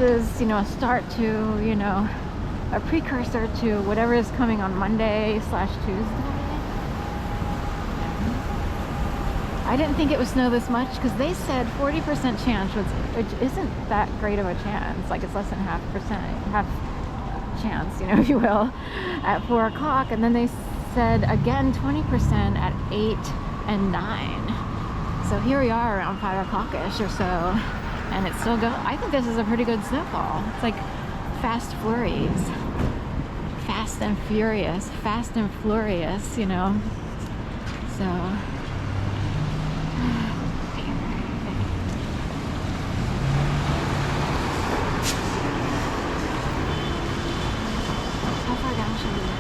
is, a start to, a precursor to whatever is coming on Monday/Tuesday. I didn't think it would snow this much because they said 40% chance, which isn't that great of a chance. Like, it's less than half chance, if you will, at 4 o'clock. And then they said again 20% at 8 and 9. So here we are around 5 o'clock-ish or so, and it's still going. I think this is a pretty good snowfall. It's like fast flurries, fast and furious, so how far down should we have?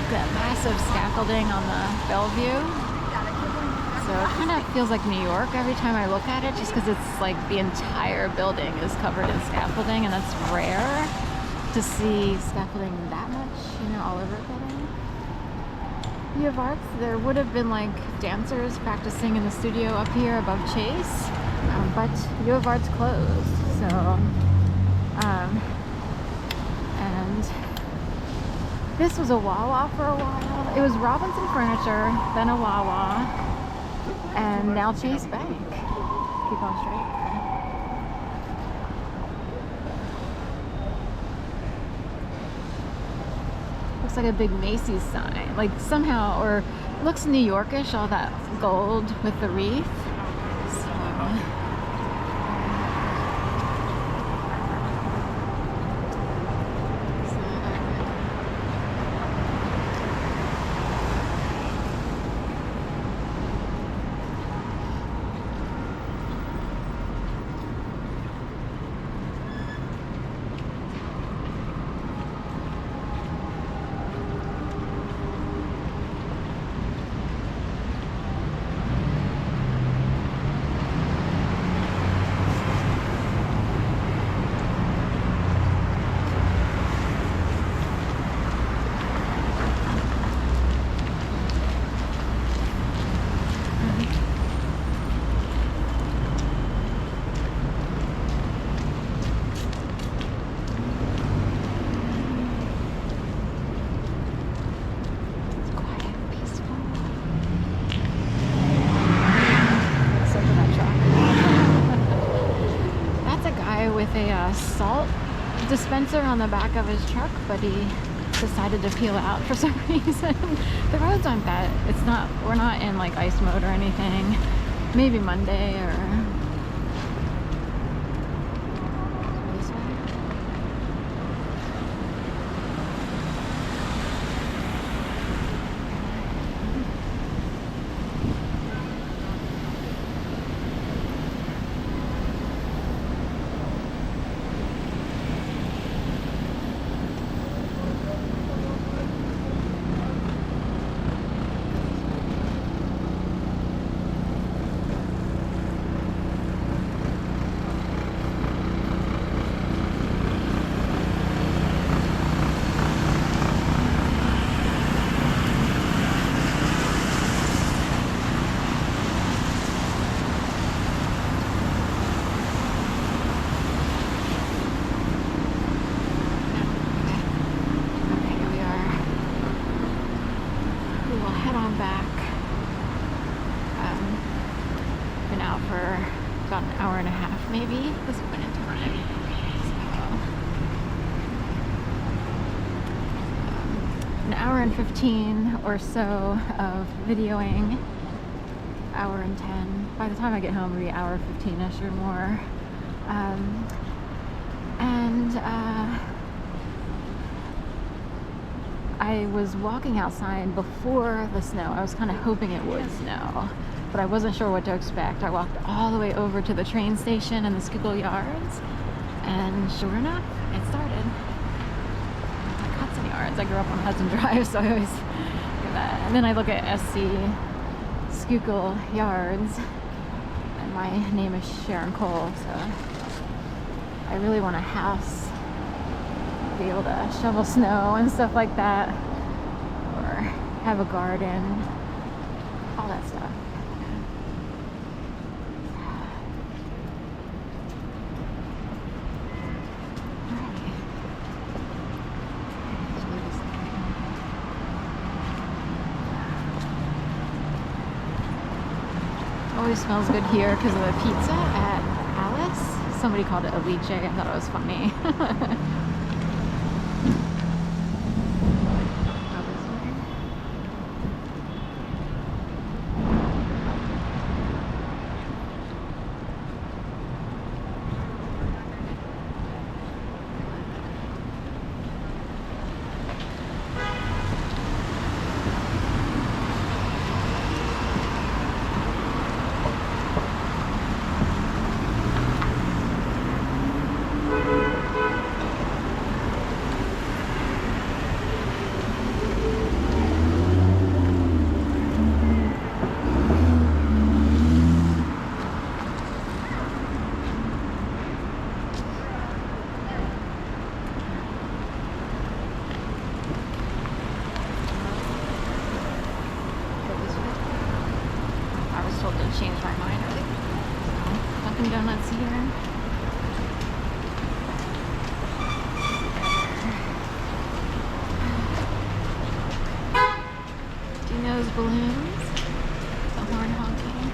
Got massive scaffolding on the Bellevue, so it kind of feels like New York every time I look at it, just because it's like the entire building is covered in scaffolding, and that's rare to see scaffolding that much, all over a building. U of Arts, there would have been like dancers practicing in the studio up here above Chase, but U of Arts closed, so and this was a Wawa for a while. It was Robinson Furniture, then a Wawa, and now Chase Bank. Keep on straight. Looks like a big Macy's sign. Like somehow, or looks New Yorkish, all that gold with the wreath. So salt dispenser on the back of his truck, but he decided to peel out for some reason. The roads aren't that, we're not in like ice mode or anything. Maybe Monday or this way. Maybe this went in time. So, an hour and 15 or so of videoing. Hour and 10. By the time I get home, it'll be hour 15ish or more. I was walking outside before the snow. I was kind of hoping it would snow, but I wasn't sure what to expect. I walked all the way over to the train station and the Schuylkill Yards, and sure enough, it started. Like Hudson Yards. I grew up on Hudson Drive, so I always do that. And then I look at SC Schuylkill Yards, and my name is Sharon Cole, so I really want a house, be able to shovel snow and stuff like that, or have a garden, all that stuff. always smells good here because of the pizza at Alice. Somebody called it Alice. I thought it was funny. Changed my mind earlier. Dunkin' Donuts here. Dino's balloons. The horn honking.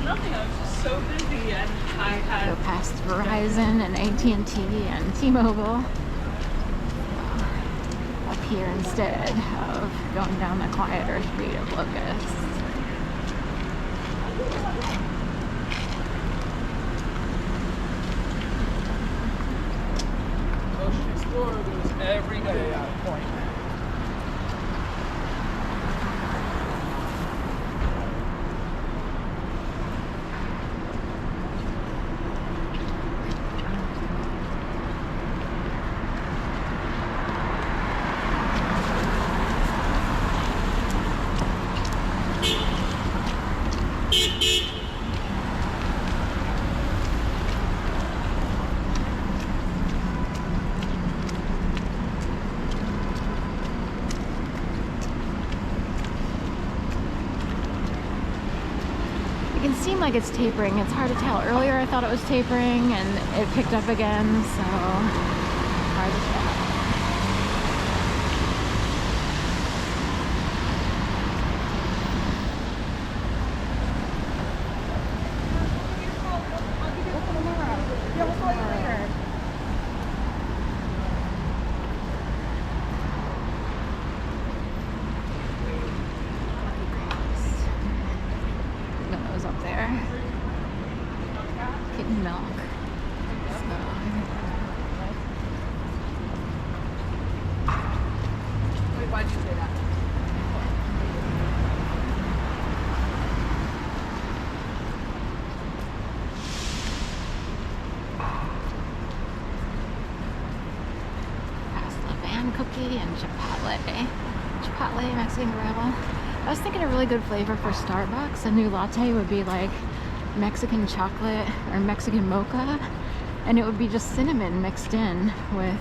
Nothing. I was just so busy, and I had Go past Verizon and AT&T and T-Mobile. Here instead of going down the quieter street of Locust. Ocean Explorer goes every day out of Point. It can seem like it's tapering. It's hard to tell. Earlier I thought it was tapering and it picked up again, so hard to tell. Up there, getting milk. Wait, why'd you say that? Past the Van Cookie and Chipotle Mexican Gravel. I was thinking a really good flavor for Starbucks. A new latte would be like Mexican chocolate or Mexican mocha, and it would be just cinnamon mixed in with